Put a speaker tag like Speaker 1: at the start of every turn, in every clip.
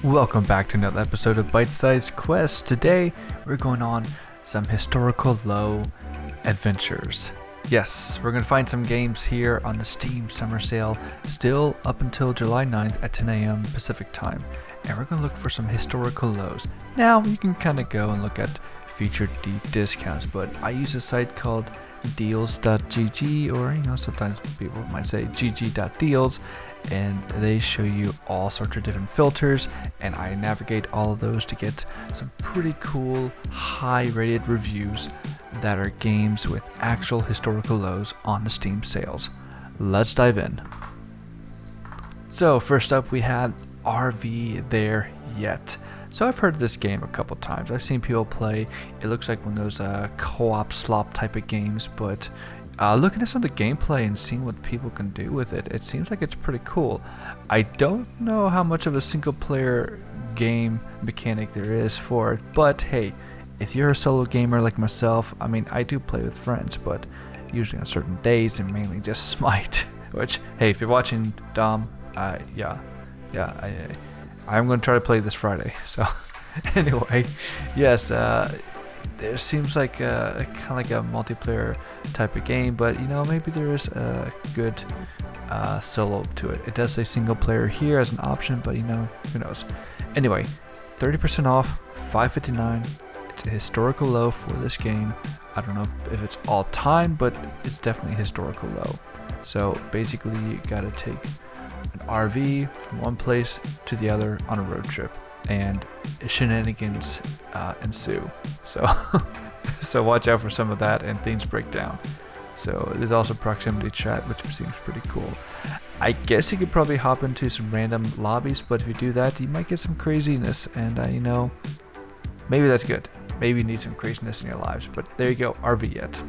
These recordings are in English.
Speaker 1: Welcome back to another episode of Bite Size Quest. Today we're going on some historical low adventures. Yes, we're going to find some games here on the Steam Summer Sale, still up until July 9th at 10 a.m. Pacific Time. And we're going to look for some historical lows. Now, you can kind of go and look at featured deep discounts, but I use a site called deals.gg, or sometimes people might say gg.deals, and they show you all sorts of different filters, and I navigate all of those to get some pretty cool high rated reviews that are games with actual historical lows on the Steam sales. Let's dive in. So first up we had RV There Yet. So I've heard of this game a couple times. I've seen people play. It looks like one of those co-op slop type of games, but looking at some of the gameplay and seeing what people can do with it, it seems like it's pretty cool. I don't know how much of a single player game mechanic there is for it, but hey, if you're a solo gamer like myself, I mean, I do play with friends, but usually on certain days and mainly just Smite, which, hey, if you're watching, Dom, I'm going to try to play this Friday. So anyway, yes, there seems like kind of like a multiplayer type of game, but maybe there is a good solo to it. It does say single player here as an option, but who knows. Anyway, 30% off, $5.59. It's a historical low for this game. I don't know if it's all time, but it's definitely a historical low. So basically you gotta take an RV from one place to the other on a road trip, and shenanigans ensue. So watch out for some of that, and things break down. So there's also proximity chat, which seems pretty cool. I guess you could probably hop into some random lobbies, but if you do that, you might get some craziness, and maybe that's good. Maybe you need some craziness in your lives, but there you go, RV Yet.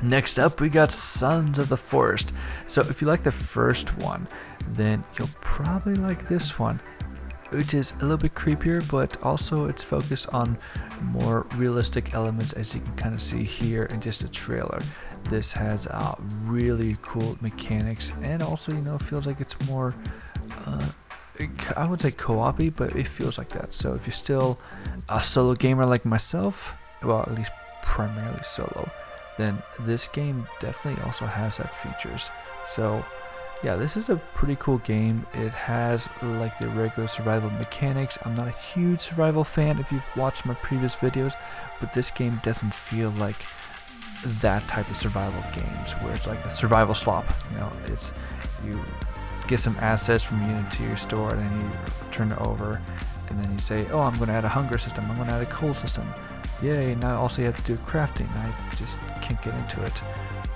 Speaker 1: Next up, we got Sons of the Forest. So if you like the first one, then you'll probably like this one, which is a little bit creepier, but also it's focused on more realistic elements, as you can kind of see here in just a trailer. This has really cool mechanics, and also feels like it's more I would say co-op-y, but it feels like that. So if you're still a solo gamer like myself, well, at least primarily solo, then this game definitely also has that features. So yeah, this is a pretty cool game. It has like the regular survival mechanics. I'm not a huge survival fan if you've watched my previous videos, but this game doesn't feel like that type of survival games where it's like a survival slop. It's you get some assets from unit to your store, and then you turn it over, and then you say, oh, I'm going to add a hunger system, I'm going to add a cold system, yay, now also you have to do crafting. I just can't get into it.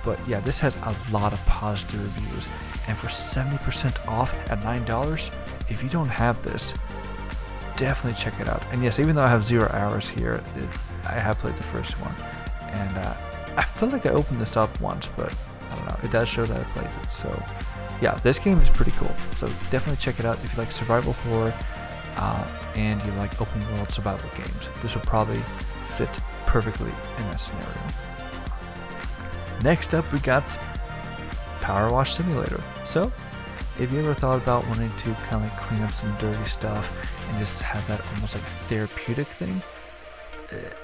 Speaker 1: But yeah, this has a lot of positive reviews, and for 70% off at $9, if you don't have this, definitely check it out. And yes, even though I have 0 hours here, I have played the first one, and I feel like I opened this up once, but I don't know, it does show that I played it. So yeah, this game is pretty cool, so definitely check it out if you like survival horror and you like open world survival games. This will probably fit perfectly in that scenario. Next up, we got PowerWash Simulator. So if you ever thought about wanting to kind of clean up some dirty stuff and just have that almost like therapeutic thing,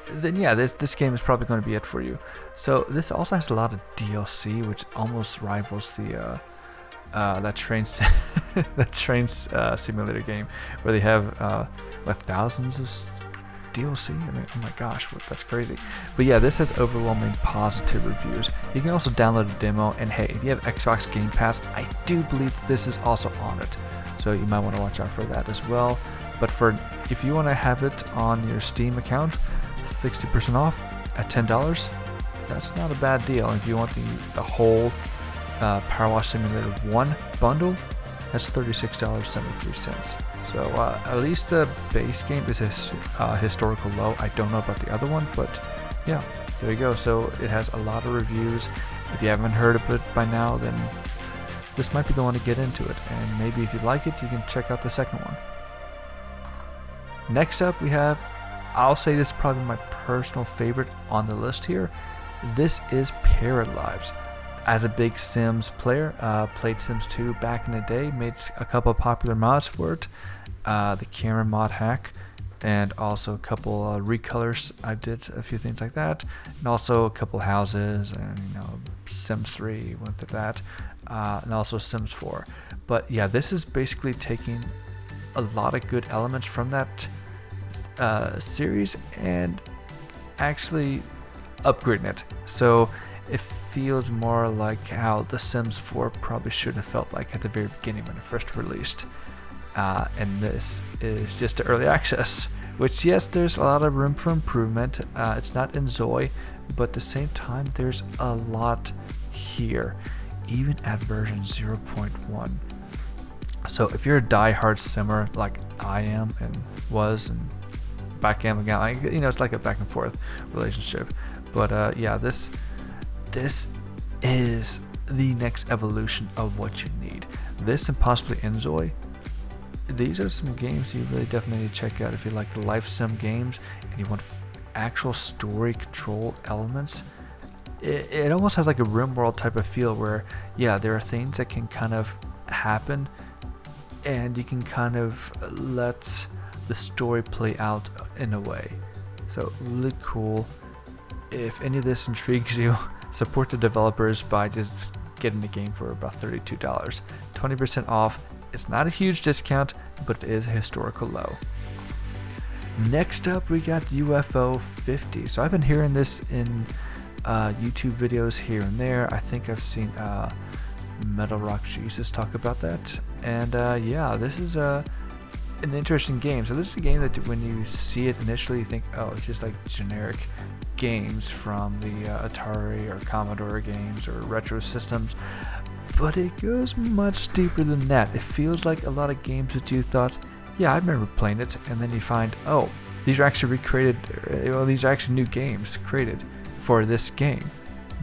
Speaker 1: then yeah, this game is probably going to be it for you. So this also has a lot of DLC, which almost rivals the that train simulator game, where they have thousands of DLC. I mean, oh my gosh, that's crazy. But yeah, this has overwhelming positive reviews. You can also download a demo, and hey, if you have Xbox Game Pass, I do believe this is also on it, so you might want to watch out for that as well. But if you want to have it on your Steam account, 60% off at $10. That's not a bad deal. If you want the whole PowerWash Simulator 1 bundle, that's $36.73. So at least the base game is a historical low. I don't know about the other one, but yeah, there you go. So it has a lot of reviews. If you haven't heard of it by now, then this might be the one to get into it. And maybe if you like it, you can check out the second one. Next up, we have, I'll say this is probably my personal favorite on the list here. This is Paralives. as a big Sims player, played Sims 2 back in the day, made a couple of popular mods for it. The camera mod hack, and also a couple recolors. I did a few things like that, and also a couple houses, and Sims 3 went through that, and also Sims 4. But yeah, this is basically taking a lot of good elements from that series and actually upgrading it. So it feels more like how The Sims 4 probably should have felt like at the very beginning when it first released. And this is just early access, which, yes, there's a lot of room for improvement. It's not in Zoe, but at the same time, there's a lot here, even at version 0.1. So if you're a die-hard simmer like I am and was, and back in again, it's like a back and forth relationship. But yeah, this is the next evolution of what you need. This and possibly Zoe. These are some games you really definitely need to check out if you like the life sim games and you want actual story control elements. It almost has like a RimWorld type of feel where, yeah, there are things that can kind of happen and you can kind of let the story play out in a way. So really cool. If any of this intrigues you, support the developers by just getting the game for about $32. 20% off. It's not a huge discount, but it is a historical low. Next up, we got UFO 50. So I've been hearing this in YouTube videos here and there. I think I've seen Metal Rock Jesus talk about that. And yeah, this is an interesting game. So this is a game that when you see it initially, you think, oh, it's just like generic games from the Atari or Commodore games or retro systems. But it goes much deeper than that. It feels like a lot of games that you thought, yeah, I remember playing it, and then you find, oh, these are actually recreated, well, these are actually new games created for this game.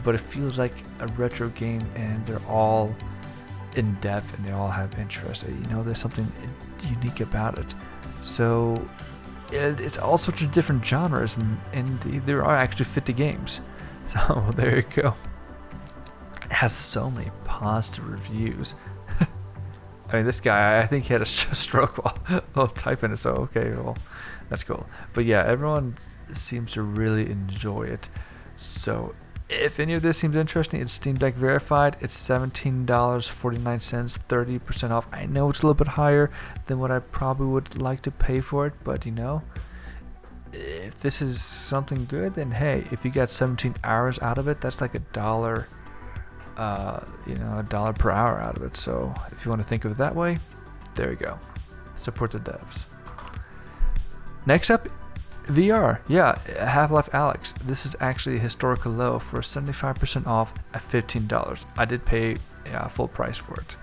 Speaker 1: But it feels like a retro game, and they're all in depth, and they all have interest. There's something unique about it. So it's all sorts of different genres, and there are actually 50 games. So there you go. It has so many positive reviews. I mean, this guy, I think he had a stroke while typing it, so okay, well, that's cool. But yeah, everyone seems to really enjoy it. So if any of this seems interesting, it's Steam Deck verified. It's $17.49, 30% off. I know it's a little bit higher than what I probably would like to pay for it, but if this is something good, then hey, if you got 17 hours out of it, that's like $1. $1 per hour out of it. So if you want to think of it that way, there you go. Support the devs. Next up, VR. Yeah, Half-Life Alyx. This is actually a historical low for 75% off at $15. I did pay full price for it.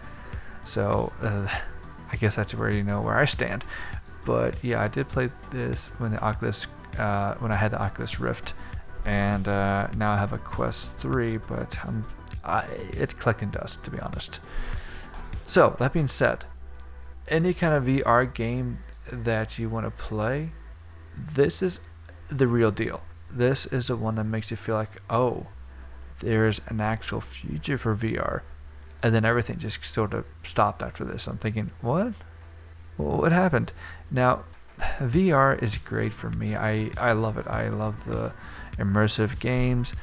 Speaker 1: So I guess that's where where I stand. But yeah, I did play this when I had the Oculus Rift, and now I have a Quest 3, but it's collecting dust, to be honest. So that being said, any kind of VR game that you want to play, this is the real deal. This is the one that makes you feel like, oh, there's an actual future for VR. And then everything just sort of stopped after this. I'm thinking, what? Well, what happened? Now, VR is great for me. I love it. I love the immersive games.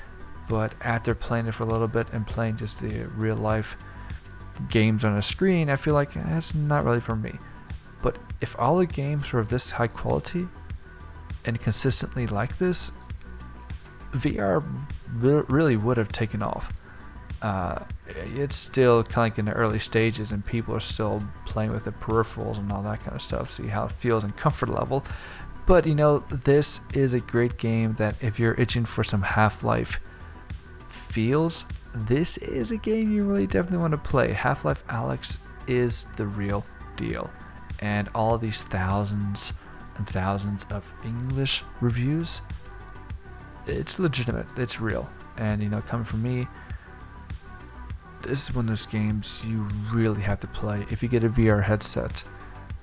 Speaker 1: But after playing it for a little bit and playing just the real life games on a screen, I feel like that's not really for me. But if all the games were of this high quality and consistently like this, VR really would have taken off. It's still kind of like in the early stages, and people are still playing with the peripherals and all that kind of stuff, see how it feels and comfort level. But this is a great game that if you're itching for some Half-Life feels, this is a game you really definitely want to play. Half-Life Alyx is the real deal, and all of these thousands and thousands of English reviews, it's legitimate, it's real. And coming from me, this is one of those games you really have to play if you get a VR headset.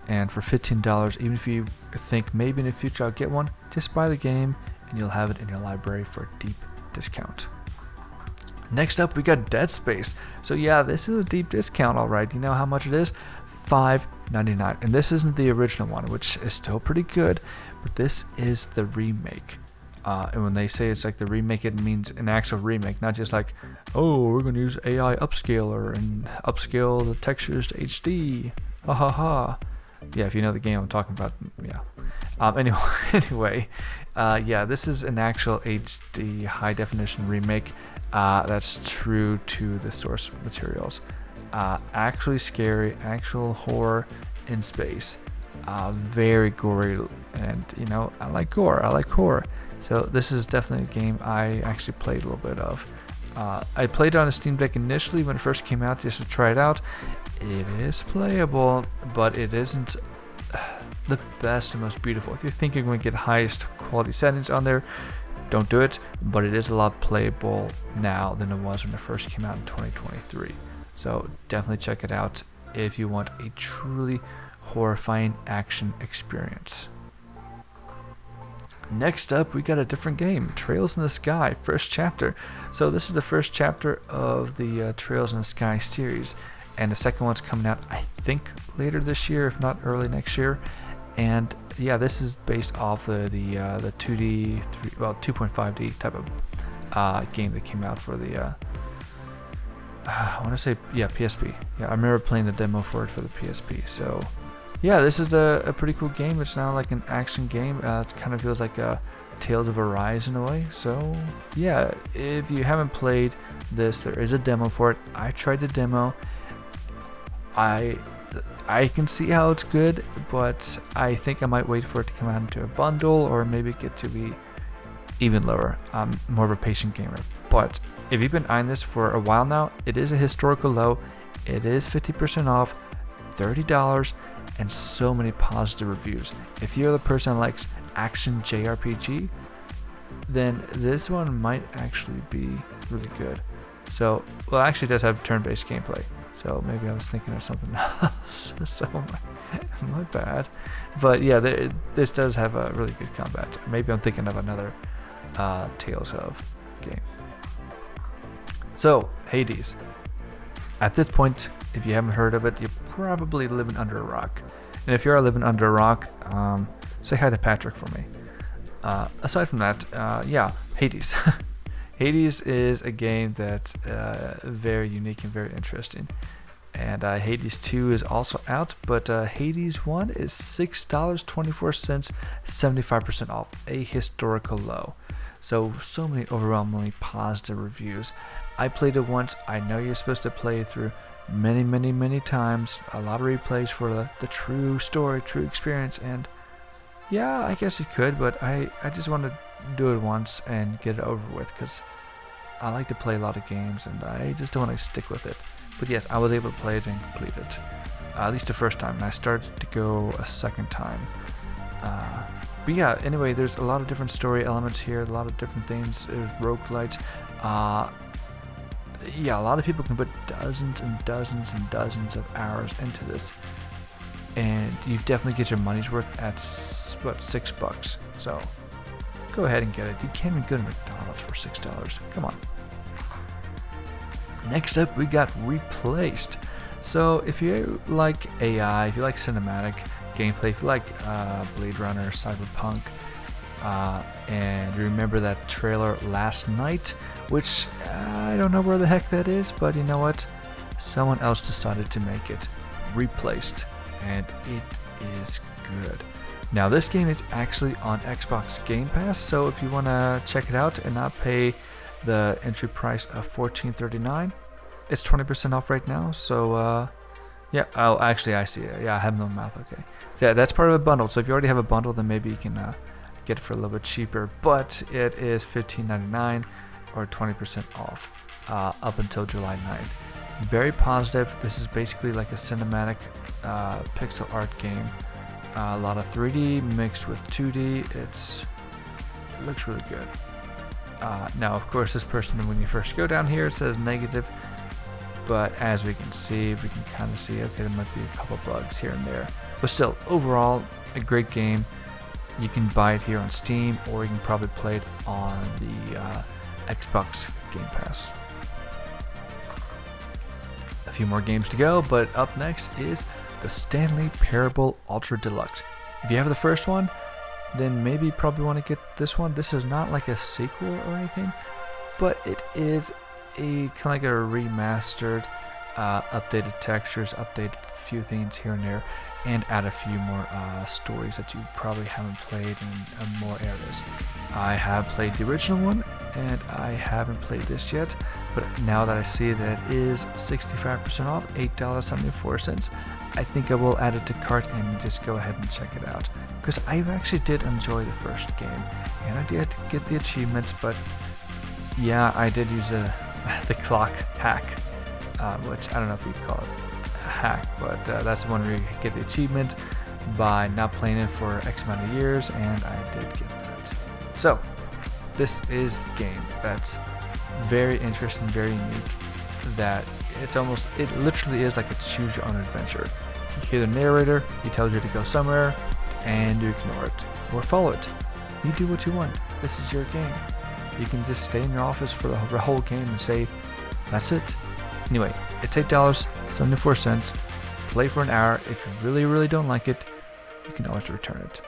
Speaker 1: And for $15, even if you think maybe in the future I'll get one, just buy the game and you'll have it in your library for a deep discount. Next up, we got Dead Space. So yeah, this is a deep discount, all right. You know how much it is? $5.99, and this isn't the original one, which is still pretty good, but this is the remake. And when they say it's like the remake, it means an actual remake, not just like, oh, we're gonna use AI upscaler and upscale the textures to HD. Ha ha ha. Yeah, if you know the game I'm talking about, yeah. Anyway, yeah, this is an actual HD high definition remake. That's true to the source materials. Actually scary, actual horror in space. Very gory, and you know, I like gore, I like horror. So this is definitely a game I actually played a little bit of. I played it on a Steam Deck initially when it first came out just to try it out. It is playable, but it isn't the best and most beautiful. If you think you're going to get highest quality settings on there, don't do it, but it is a lot playable now than it was when it first came out in 2023. So definitely check it out if you want a truly horrifying action experience. Next up, we got a different game, Trails in the Sky, first chapter. So this is the first chapter of the Trails in the Sky series, and the second one's coming out, I think, later this year, if not early next year. And yeah, this is based off of the 2D, 2.5D type of game that came out for the, I want to say, yeah, PSP. Yeah, I remember playing the demo for it for the PSP. So yeah, this is a pretty cool game. It's now like an action game. It kind of feels like a Tales of Arise in a way. So yeah, if you haven't played this, there is a demo for it. I tried the demo. I can see how it's good, but I think I might wait for it to come out into a bundle or maybe get to be even lower. I'm more of a patient gamer. But if you've been eyeing this for a while now, it is a historical low. It is 50% off, $30, and so many positive reviews. If you're the person that likes action JRPG, then this one might actually be really good. So, well, it actually does have turn-based gameplay. So maybe I was thinking of something else. So my bad. But yeah, this does have a really good combat. Maybe I'm thinking of another Tales of game. So Hades. At this point, if you haven't heard of it, you're probably living under a rock. And if you're living under a rock, say hi to Patrick for me. Aside from that, yeah, Hades. Hades is a game that's very unique and very interesting. And Hades 2 is also out, but Hades 1 is $6.24, 75% off, a historical low. So many overwhelmingly positive reviews. I played it once. I know you're supposed to play it through many times. A lot of replays for the true story, true experience. And yeah, I guess you could, but I just want to do it once and get it over with, because I like to play a lot of games and I just don't want to stick with it. But yes, I was able to play it and complete it, at least the first time, and I started to go a second time. But yeah, anyway, there's a lot of different story elements here, a lot of different things. There's roguelites. Yeah, a lot of people can put dozens and dozens and dozens of hours into this, and you definitely get your money's worth at what, $6. So go ahead and get it. You can't even go to McDonald's for $6. Come on. Next up, we got Replaced. So if you like AI, if you like cinematic gameplay, if you like Blade Runner, Cyberpunk, and you remember that trailer last night, which I don't know where the heck that is, but you know what? Someone else decided to make it. Replaced, and it is good. Now this game is actually on Xbox Game Pass, so if you want to check it out and not pay the entry price of $14.39, it's 20% off right now. So yeah, oh, actually I see it. Yeah, I have no mouth. Okay, so yeah, that's part of a bundle. So if you already have a bundle, then maybe you can get it for a little bit cheaper. But it is $15.99 or 20% off up until July 9th. Very positive. This is basically like a cinematic pixel art game. A lot of 3D mixed with 2D. It looks really good. Now, of course, this person, when you first go down here, it says negative. But as we can see, we can kind of see, okay, there might be a couple bugs here and there. But still, overall, a great game. You can buy it here on Steam, or you can probably play it on the Xbox Game Pass. few more games to go, but up next is the Stanley Parable Ultra Deluxe. If you have the first one, then maybe you probably want to get this one. This is not like a sequel or anything, but it is a kind of like a remastered, updated textures, updated a few things here and there, and add a few more stories that you probably haven't played in more areas. I have played the original one, and I haven't played this yet, but now that I see that it is 65% off, $8.74, I think I will add it to cart and just go ahead and check it out. Because I actually did enjoy the first game, and I did get the achievements, but yeah, I did use the clock hack, which I don't know if you'd call it a hack, but that's the one where you get the achievement by not playing it for X amount of years, and I did get that. So this is the game that's very interesting, very unique, that it literally is like a choose your own adventure. You hear the narrator, he tells you to go somewhere, and you ignore it or follow it. You do what you want. This is your game. You can just stay in your office for the whole game and say, that's it. Anyway, it's $8.74. Play for an hour. If you really don't like it, you can always return it.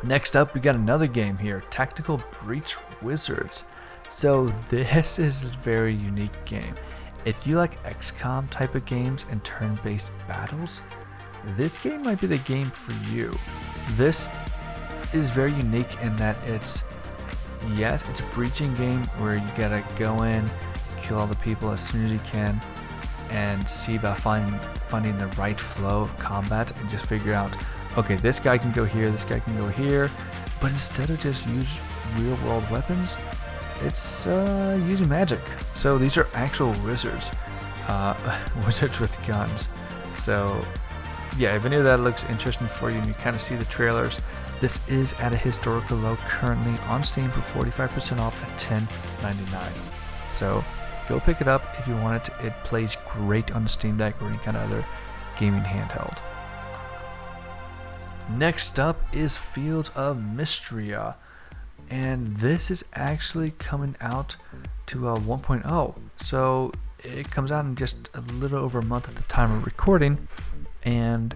Speaker 1: Next up, we got another game here, Tactical Breach Wizards. So this is a very unique game. If you like XCOM type of games and turn-based battles, this game might be the game for you. This is very unique in that it's a breaching game where you gotta go in, kill all the people as soon as you can, and see about finding the right flow of combat, and just figure out, okay, this guy can go here, this guy can go here, but instead of just use real world weapons, it's using magic. So these are actual wizards, wizards with guns. So yeah, if any of that looks interesting for you and you kind of see the trailers, this is at a historical low currently on Steam for 45% off at $10.99. So go pick it up if you want it. It plays great on the Steam Deck or any kind of other gaming handheld. Next up is Fields of Mistria, and this is actually coming out to 1.0. So it comes out in just a little over a month at the time of recording, and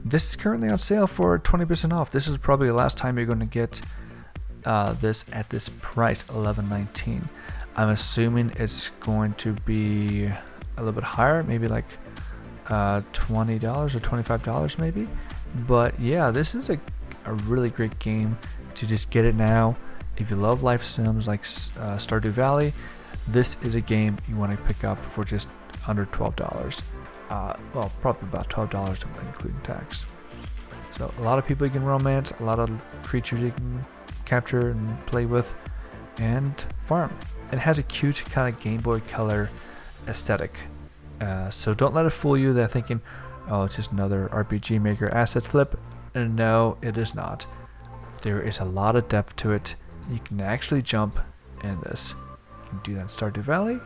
Speaker 1: this is currently on sale for 20% off. This is probably the last time you're going to get this at this price, $11.19. I'm assuming it's going to be a little bit higher, maybe like $20 or $25 maybe. But yeah, this is a really great game to just get it now. If you love life sims like Stardew Valley, this is a game you want to pick up for just under $12. Well, probably about $12 including tax. So a lot of people you can romance, a lot of creatures you can capture and play with and farm. It has a cute kind of Game Boy Color aesthetic. So don't let it fool you that thinking, oh, it's just another RPG Maker asset flip. No, it is not. There is a lot of depth to it. You can actually jump in this. You can do that in Stardew Valley?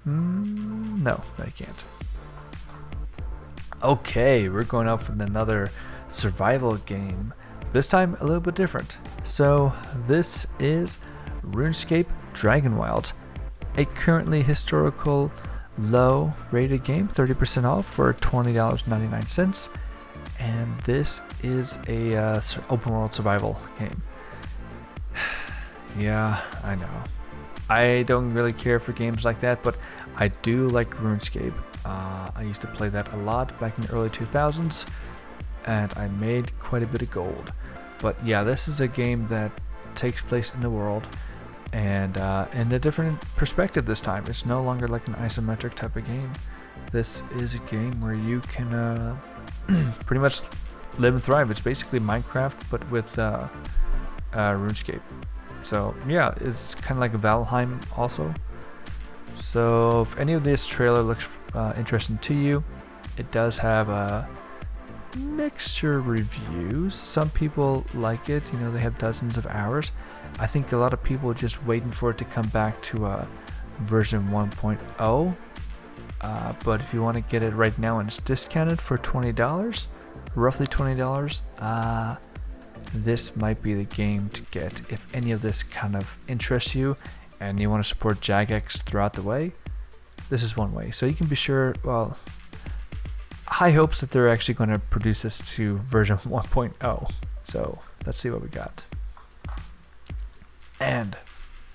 Speaker 1: No, you can't. Okay, we're going up with another survival game. This time a little bit different. So this is RuneScape Dragonwilds, a currently historical low rated game, 30% off for $20.99. And this is a open world survival game. Yeah, I know. I don't really care for games like that, but I do like RuneScape. I used to play that a lot back in the early 2000s, and I made quite a bit of gold. But yeah, this is a game that takes place in the world, and in a different perspective this time. It's no longer like an isometric type of game. This is a game where you can pretty much live and thrive. It's basically Minecraft, but with RuneScape. So yeah, it's kind of like a Valheim also. So if any of this trailer looks interesting to you, it does have a mixture reviews. Some people like it, you know, they have dozens of hours. I think a lot of people are just waiting for it to come back to version 1.0. But if you want to get it right now and it's discounted for $20, roughly $20, this might be the game to get if any of this kind of interests you and you want to support Jagex throughout the way. This is one way. So you can be sure, well, high hopes that they're actually going to produce this to version 1.0. So let's see what we got. And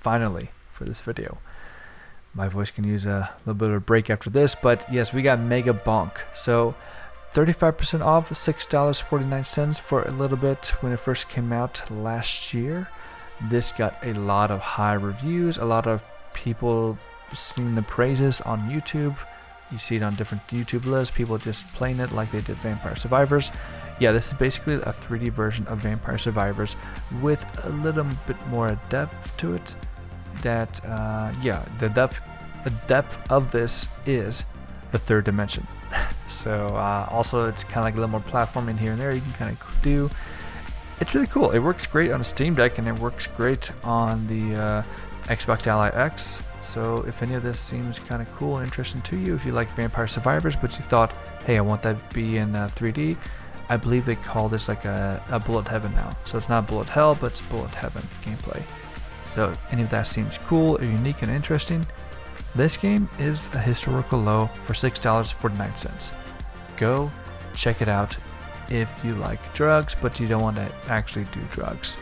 Speaker 1: finally, for this video, my voice can use a little bit of a break after this, but yes, we got Megabonk. So 35% off, $6.49 for a little bit when it first came out last year. This got a lot of high reviews, a lot of people singing the praises on YouTube. You see it on different YouTube lists, people just playing it like they did Vampire Survivors. Yeah, this is basically a 3D version of Vampire Survivors with a little bit more depth to it. That, yeah, the depth of this is the third dimension. So also it's kind of like a little more platforming here and there you can kind of do. It's really cool. It works great on a Steam Deck and it works great on the Xbox Ally X. So if any of this seems kind of cool and interesting to you, if you like Vampire Survivors but you thought, hey, I want that to be in 3D, I believe they call this like a Bullet Heaven now. So it's not Bullet Hell, but it's Bullet Heaven gameplay. So if any of that seems cool or unique and interesting, this game is a historical low for $6.49. Go check it out if you like drugs, but you don't want to actually do drugs.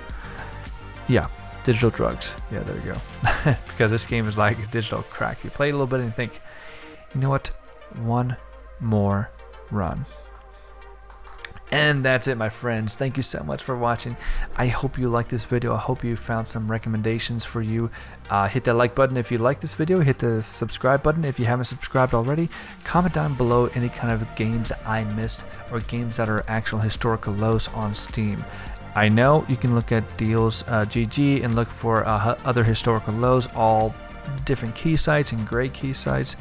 Speaker 1: Yeah. Digital drugs. Yeah, there you go. Because this game is like digital crack. You play a little bit and you think, you know what? One more run. And that's it, my friends. Thank you so much for watching. I hope you liked this video. I hope you found some recommendations for you. Hit that like button if you like this video. Hit the subscribe button if you haven't subscribed already. Comment down below any kind of games that I missed or games that are actual historical lows on Steam. I know you can look at deals GG and look for other historical lows, all different key sites and great key sites.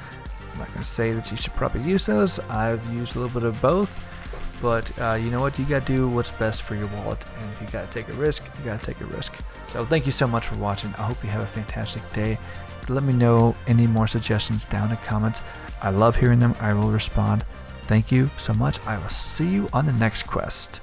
Speaker 1: I'm not going to say that you should probably use those. I've used a little bit of both, but you know what? You got to do what's best for your wallet, and if you got to take a risk, you got to take a risk. So thank you so much for watching. I hope you have a fantastic day. Let me know any more suggestions down in the comments. I love hearing them. I will respond. Thank you so much. I will see you on the next quest.